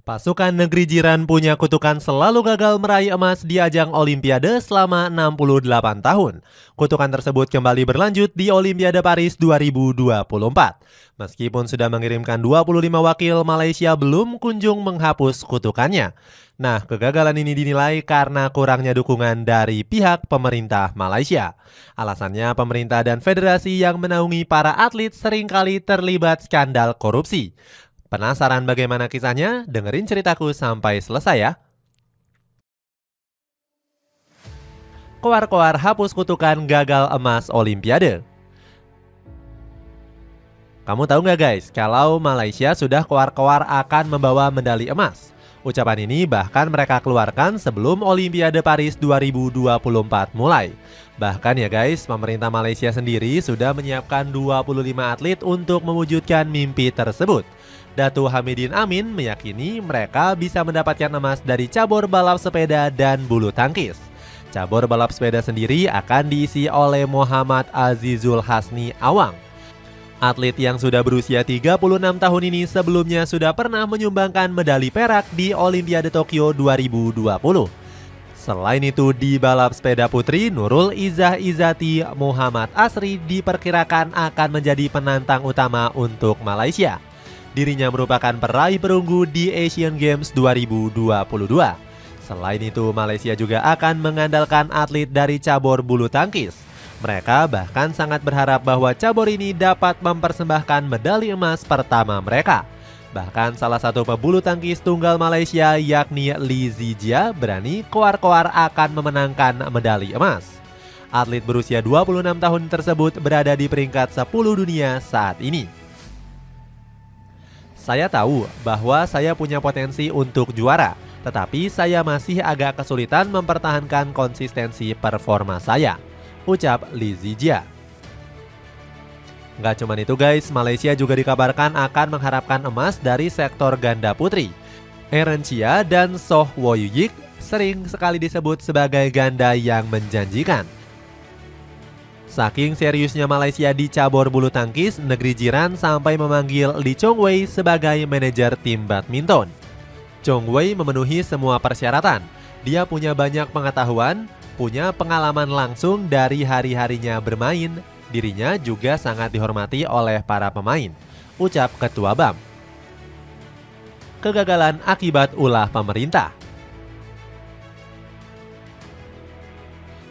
Pasukan negeri jiran punya kutukan selalu gagal meraih emas di ajang Olimpiade selama 68 tahun. Kutukan tersebut kembali berlanjut di Olimpiade Paris 2024. Meskipun sudah mengirimkan 25 wakil, Malaysia belum kunjung menghapus kutukannya. Nah, kegagalan ini dinilai karena kurangnya dukungan dari pihak pemerintah Malaysia. Alasannya, pemerintah dan federasi yang menaungi para atlet seringkali terlibat skandal korupsi. Penasaran bagaimana kisahnya? Dengerin ceritaku sampai selesai ya. Koar-koar hapus kutukan gagal emas Olimpiade. Kamu tahu nggak guys, kalau Malaysia sudah koar-koar akan membawa medali emas? Ucapan ini bahkan mereka keluarkan sebelum Olimpiade Paris 2024 mulai. Bahkan ya guys, pemerintah Malaysia sendiri sudah menyiapkan 25 atlet untuk mewujudkan mimpi tersebut. Datu Hamidin Amin meyakini mereka bisa mendapatkan emas dari cabur balap sepeda dan bulu tangkis. Cabur balap sepeda sendiri akan diisi oleh Muhammad Azizul Hasni Awang. Atlet yang sudah berusia 36 tahun ini sebelumnya sudah pernah menyumbangkan medali perak di Olimpiade Tokyo 2020. Selain itu, di balap sepeda putri, Nurul Izzah Izzati Muhammad Asri diperkirakan akan menjadi penantang utama untuk Malaysia. Dirinya merupakan peraih perunggu di Asian Games 2022. Selain itu, Malaysia juga akan mengandalkan atlet dari cabur bulu tangkis. Mereka bahkan sangat berharap bahwa cabur ini dapat mempersembahkan medali emas pertama mereka. Bahkan salah satu pebulu tangkis tunggal Malaysia yakni Lee Zijia berani koar-koar akan memenangkan medali emas. Atlet berusia 26 tahun tersebut berada di peringkat 10 dunia saat ini. Saya tahu bahwa saya punya potensi untuk juara, tetapi saya masih agak kesulitan mempertahankan konsistensi performa saya, ucap Lee Zijia. Nggak cuma itu guys, Malaysia juga dikabarkan akan mengharapkan emas dari sektor ganda putri. Aaron Chia dan Soh Woyuyik sering sekali disebut sebagai ganda yang menjanjikan. Saking seriusnya Malaysia di cabur bulu tangkis, negeri jiran sampai memanggil Lee Chong Wei sebagai manajer tim badminton. Chong Wei memenuhi semua persyaratan. Dia punya banyak pengetahuan, punya pengalaman langsung dari hari-harinya bermain. Dirinya juga sangat dihormati oleh para pemain, ucap Ketua BAM. Kegagalan akibat ulah pemerintah.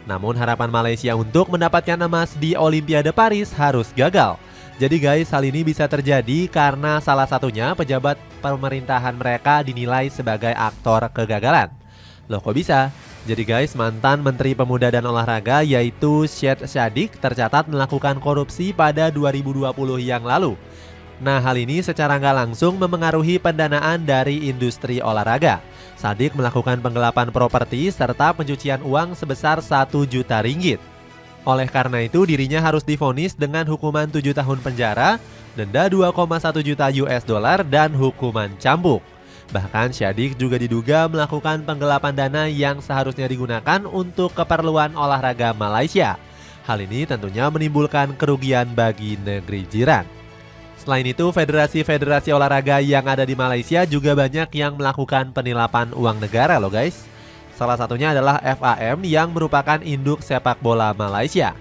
Namun harapan Malaysia untuk mendapatkan emas di Olimpiade Paris harus gagal. Jadi guys, hal ini bisa terjadi karena salah satunya pejabat pemerintahan mereka dinilai sebagai aktor kegagalan. Loh kok bisa? Jadi guys, mantan Menteri Pemuda dan Olahraga yaitu Syed Saddiq tercatat melakukan korupsi pada 2020 yang lalu. Nah, hal ini secara nggak langsung memengaruhi pendanaan dari industri olahraga. Saddiq melakukan penggelapan properti serta pencucian uang sebesar 1 juta ringgit. Oleh karena itu, dirinya harus divonis dengan hukuman 7 tahun penjara, denda 2,1 juta US dollar dan hukuman cambuk. Bahkan Saddiq juga diduga melakukan penggelapan dana yang seharusnya digunakan untuk keperluan olahraga Malaysia. Hal ini tentunya menimbulkan kerugian bagi negeri jiran. Selain itu, federasi-federasi olahraga yang ada di Malaysia juga banyak yang melakukan penilapan uang negara loh guys. Salah satunya adalah FAM yang merupakan induk sepak bola Malaysia.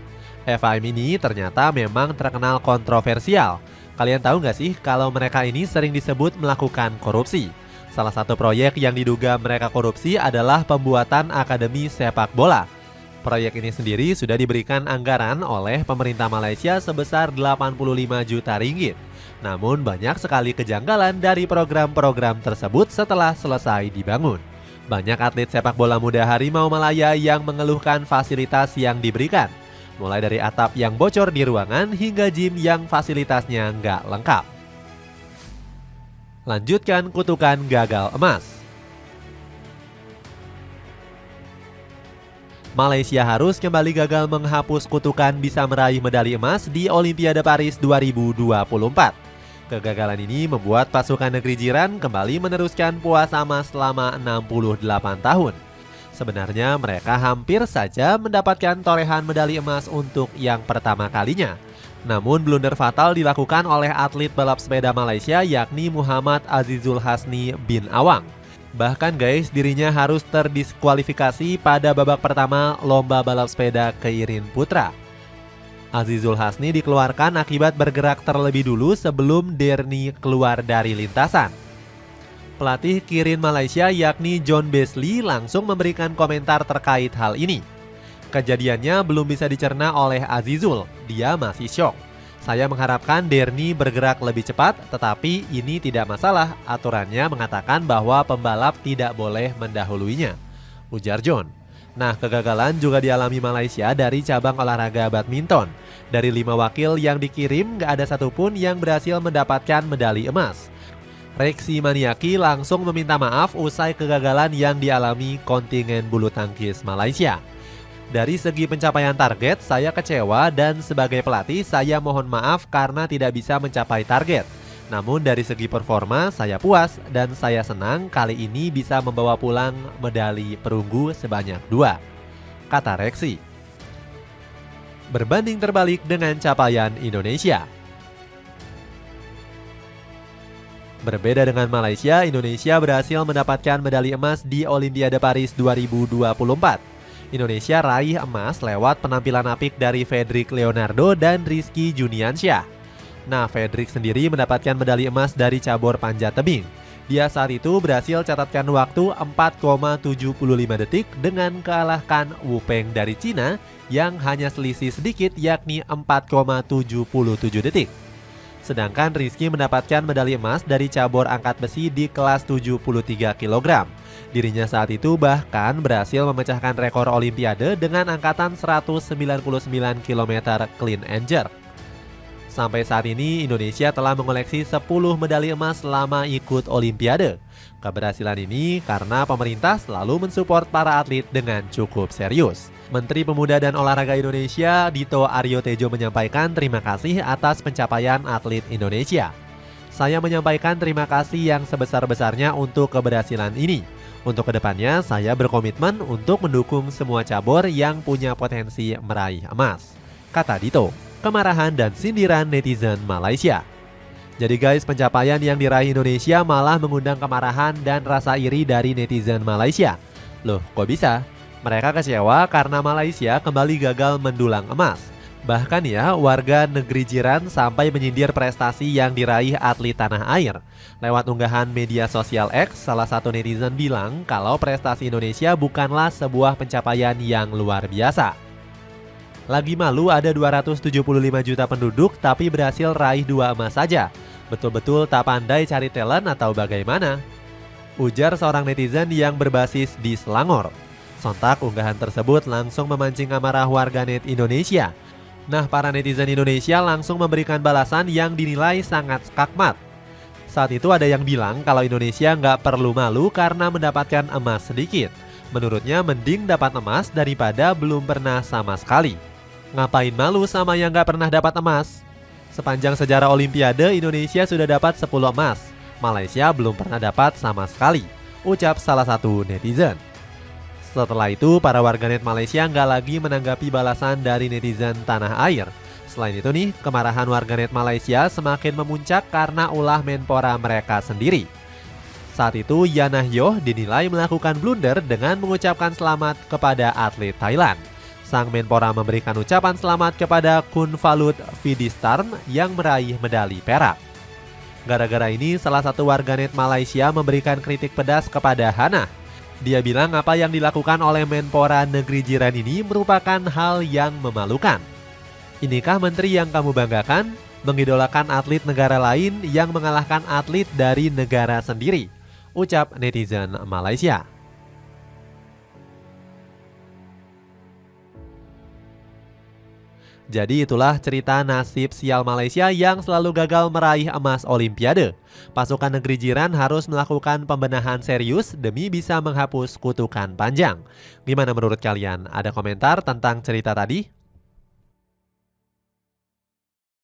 FAM ini ternyata memang terkenal kontroversial. Kalian tahu nggak sih kalau mereka ini sering disebut melakukan korupsi? Salah satu proyek yang diduga mereka korupsi adalah pembuatan akademi sepak bola. Proyek ini sendiri sudah diberikan anggaran oleh pemerintah Malaysia sebesar 85 juta ringgit. Namun banyak sekali kejanggalan dari program-program tersebut setelah selesai dibangun. Banyak atlet sepak bola muda Harimau Malaya yang mengeluhkan fasilitas yang diberikan. Mulai dari atap yang bocor di ruangan hingga gym yang fasilitasnya nggak lengkap. Lanjutkan kutukan gagal emas. Malaysia harus kembali gagal menghapus kutukan bisa meraih medali emas di Olimpiade Paris 2024. Kegagalan ini membuat pasukan negeri jiran kembali meneruskan puasa emas selama 68 tahun. Sebenarnya mereka hampir saja mendapatkan torehan medali emas untuk yang pertama kalinya. Namun blunder fatal dilakukan oleh atlet balap sepeda Malaysia yakni Muhammad Azizul Hasni bin Awang. Bahkan guys, dirinya harus terdiskualifikasi pada babak pertama lomba balap sepeda keirin putra. Azizul Hasni dikeluarkan akibat bergerak terlebih dulu sebelum Derni keluar dari lintasan. Pelatih Kirin Malaysia yakni John Beasley langsung memberikan komentar terkait hal ini. Kejadiannya belum bisa dicerna oleh Azizul, dia masih syok. Saya mengharapkan Derni bergerak lebih cepat, tetapi ini tidak masalah. Aturannya mengatakan bahwa pembalap tidak boleh mendahuluinya, ujar John. Nah, kegagalan juga dialami Malaysia dari cabang olahraga badminton. Dari 5 wakil yang dikirim, gak ada satupun yang berhasil mendapatkan medali emas. Reksi Maniaki langsung meminta maaf usai kegagalan yang dialami kontingen bulu tangkis Malaysia. Dari segi pencapaian target, saya kecewa dan sebagai pelatih saya mohon maaf karena tidak bisa mencapai target. Namun dari segi performa saya puas dan saya senang kali ini bisa membawa pulang medali perunggu sebanyak 2, kata Reksi. Berbanding terbalik dengan capaian Indonesia. Berbeda dengan Malaysia, Indonesia berhasil mendapatkan medali emas di Olimpiade Paris 2024. Indonesia raih emas lewat penampilan apik dari Fedrik Leonardo dan Rizky Juniansyah. Nah, Fedrik sendiri mendapatkan medali emas dari cabur panjat tebing. Dia saat itu berhasil catatkan waktu 4,75 detik dengan kalahkan Wu Peng dari Cina yang hanya selisih sedikit yakni 4,77 detik. Sedangkan Rizky mendapatkan medali emas dari cabur angkat besi di kelas 73 kg. Dirinya saat itu bahkan berhasil memecahkan rekor Olimpiade dengan angkatan 199 km clean and jerk. Sampai saat ini Indonesia telah mengoleksi 10 medali emas selama ikut Olimpiade. Keberhasilan ini karena pemerintah selalu mensupport para atlet dengan cukup serius. Menteri Pemuda dan Olahraga Indonesia Dito Aryo Tejo menyampaikan terima kasih atas pencapaian atlet Indonesia. Saya menyampaikan terima kasih yang sebesar-besarnya untuk keberhasilan ini. Untuk kedepannya saya berkomitmen untuk mendukung semua cabur yang punya potensi meraih emas, kata Dito. Kemarahan dan sindiran netizen Malaysia. Jadi guys, pencapaian yang diraih Indonesia malah mengundang kemarahan dan rasa iri dari netizen Malaysia. Loh, kok bisa? Mereka kecewa karena Malaysia kembali gagal mendulang emas. Bahkan ya, warga negeri jiran sampai menyindir prestasi yang diraih atlet tanah air. Lewat unggahan media sosial X, salah satu netizen bilang kalau prestasi Indonesia bukanlah sebuah pencapaian yang luar biasa. Lagi malu ada 275 juta penduduk tapi berhasil raih 2 emas saja. Betul-betul tak pandai cari talent atau bagaimana? Ujar seorang netizen yang berbasis di Selangor. Sontak unggahan tersebut langsung memancing amarah warganet Indonesia. Nah, para netizen Indonesia langsung memberikan balasan yang dinilai sangat skakmat. Saat itu ada yang bilang kalau Indonesia nggak perlu malu karena mendapatkan emas sedikit. Menurutnya mending dapat emas daripada belum pernah sama sekali. Ngapain malu sama yang gak pernah dapat emas? Sepanjang sejarah Olimpiade, Indonesia sudah dapat 10 emas. Malaysia belum pernah dapat sama sekali, ucap salah satu netizen. Setelah itu, para warganet Malaysia nggak lagi menanggapi balasan dari netizen tanah air. Selain itu nih, kemarahan warganet Malaysia semakin memuncak karena ulah Menpora mereka sendiri. Saat itu, Yanah Yoh dinilai melakukan blunder dengan mengucapkan selamat kepada atlet Thailand. Sang Menpora memberikan ucapan selamat kepada Kunvalut Vidistarn yang meraih medali perak. Gara-gara ini, salah satu warganet Malaysia memberikan kritik pedas kepada Hana. Dia bilang apa yang dilakukan oleh Menpora negeri jiran ini merupakan hal yang memalukan. Inikah menteri yang kamu banggakan? Mengidolakan atlet negara lain yang mengalahkan atlet dari negara sendiri, ucap netizen Malaysia. Jadi itulah cerita nasib sial Malaysia yang selalu gagal meraih emas Olimpiade. Pasukan negeri jiran harus melakukan pembenahan serius demi bisa menghapus kutukan panjang. Gimana menurut kalian? Ada komentar tentang cerita tadi?